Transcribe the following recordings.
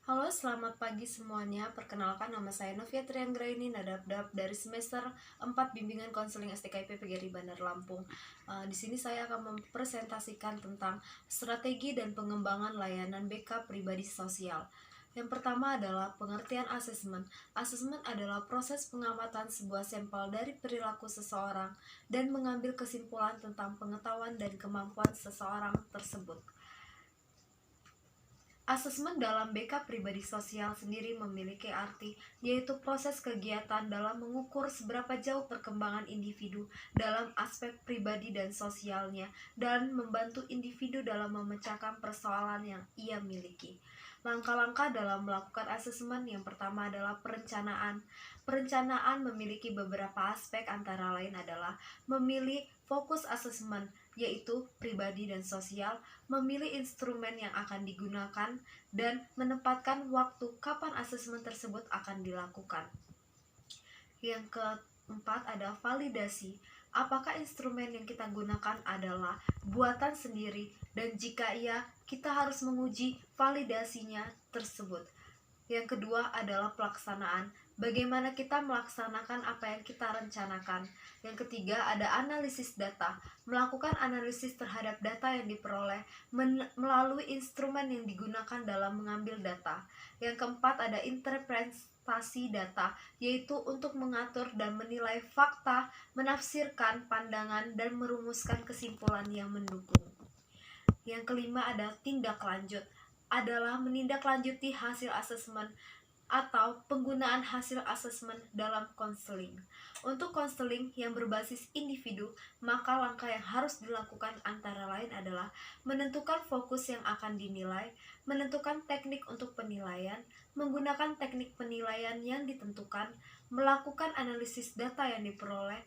Halo, selamat pagi semuanya. Perkenalkan, nama saya Novia Trianggraini Nadabdab dari semester 4 Bimbingan Konseling STKIP PGRI Bandar Lampung. Di sini saya akan mempresentasikan tentang strategi dan pengembangan layanan BK pribadi sosial. Yang pertama adalah pengertian asesmen. Asesmen adalah proses pengamatan sebuah sampel dari perilaku seseorang dan mengambil kesimpulan tentang pengetahuan dan kemampuan seseorang tersebut. Asesmen dalam BK pribadi sosial sendiri memiliki arti, yaitu proses kegiatan dalam mengukur seberapa jauh perkembangan individu dalam aspek pribadi dan sosialnya, dan membantu individu dalam memecahkan persoalan yang ia miliki. Langkah-langkah dalam melakukan asesmen yang pertama adalah perencanaan. Perencanaan memiliki beberapa aspek, antara lain adalah memilih fokus asesmen, yaitu pribadi dan sosial, memilih instrumen yang akan digunakan, dan menempatkan waktu kapan asesmen tersebut akan dilakukan. Yang keempat ada validasi. Apakah instrumen yang kita gunakan adalah buatan sendiri, dan jika iya, kita harus menguji validasinya tersebut. Yang kedua adalah pelaksanaan. Bagaimana kita melaksanakan apa yang kita rencanakan. Yang ketiga ada analisis data. Melakukan analisis terhadap data yang diperoleh melalui instrumen yang digunakan dalam mengambil data. Yang keempat ada interpretasi data, yaitu untuk mengatur dan menilai fakta, menafsirkan pandangan, dan merumuskan kesimpulan yang mendukung. Yang kelima ada tindak lanjut, adalah menindaklanjuti hasil asesmen atau penggunaan hasil asesmen dalam konseling. Untuk konseling yang berbasis individu, maka langkah yang harus dilakukan antara lain adalah menentukan fokus yang akan dinilai, menentukan teknik untuk penilaian, menggunakan teknik penilaian yang ditentukan, melakukan analisis data yang diperoleh,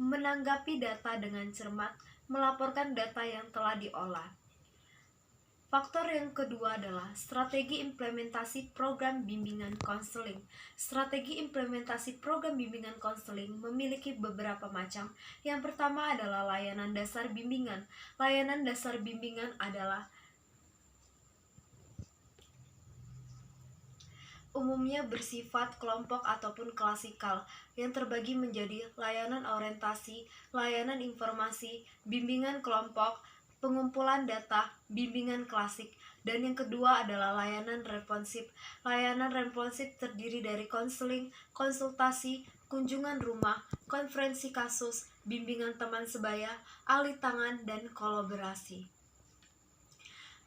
menanggapi data dengan cermat, melaporkan data yang telah diolah. Faktor yang kedua adalah strategi implementasi program bimbingan konseling. Strategi implementasi program bimbingan konseling memiliki beberapa macam. Yang pertama adalah layanan dasar bimbingan. Layanan dasar bimbingan adalah umumnya bersifat kelompok ataupun klasikal, yang terbagi menjadi layanan orientasi, layanan informasi, bimbingan kelompok, pengumpulan data, bimbingan klasik. Dan yang kedua adalah layanan responsif. Layanan responsif terdiri dari konseling, konsultasi, kunjungan rumah, konferensi kasus, bimbingan teman sebaya, alih tangan, dan kolaborasi.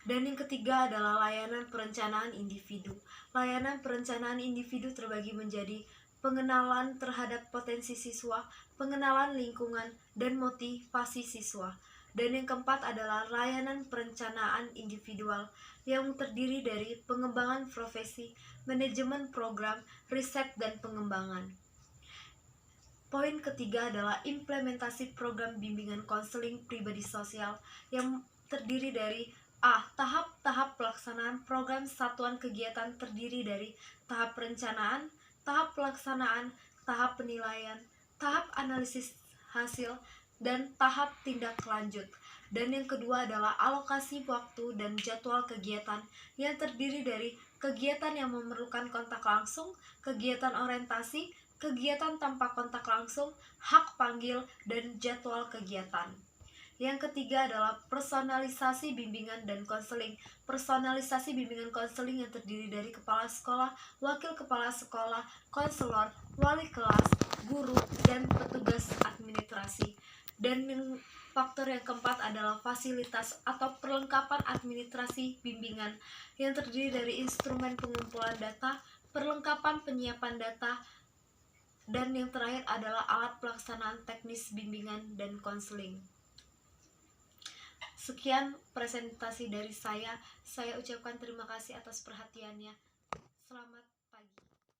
Dan yang ketiga adalah layanan perencanaan individu. Layanan perencanaan individu terbagi menjadi pengenalan terhadap potensi siswa, pengenalan lingkungan, dan motivasi siswa. Dan yang keempat adalah layanan perencanaan individual, yang terdiri dari pengembangan profesi, manajemen program, riset, dan pengembangan. Poin ketiga adalah implementasi program bimbingan konseling pribadi sosial, yang terdiri dari tahap-tahap pelaksanaan program. Satuan kegiatan terdiri dari tahap perencanaan, tahap pelaksanaan, tahap penilaian, tahap analisis hasil, dan tahap tindak lanjut. Dan yang kedua adalah alokasi waktu dan jadwal kegiatan, yang terdiri dari kegiatan yang memerlukan kontak langsung, kegiatan orientasi, kegiatan tanpa kontak langsung, hak panggil, dan jadwal kegiatan. Yang ketiga adalah personalisasi bimbingan dan konseling. Personalisasi bimbingan konseling yang terdiri dari kepala sekolah, wakil kepala sekolah, konselor, wali kelas, guru, dan petugas administrasi. Dan faktor yang keempat adalah fasilitas atau perlengkapan administrasi bimbingan, yang terdiri dari instrumen pengumpulan data, perlengkapan penyiapan data, dan yang terakhir adalah alat pelaksanaan teknis bimbingan dan konseling. Sekian presentasi dari saya. Saya ucapkan terima kasih atas perhatiannya. Selamat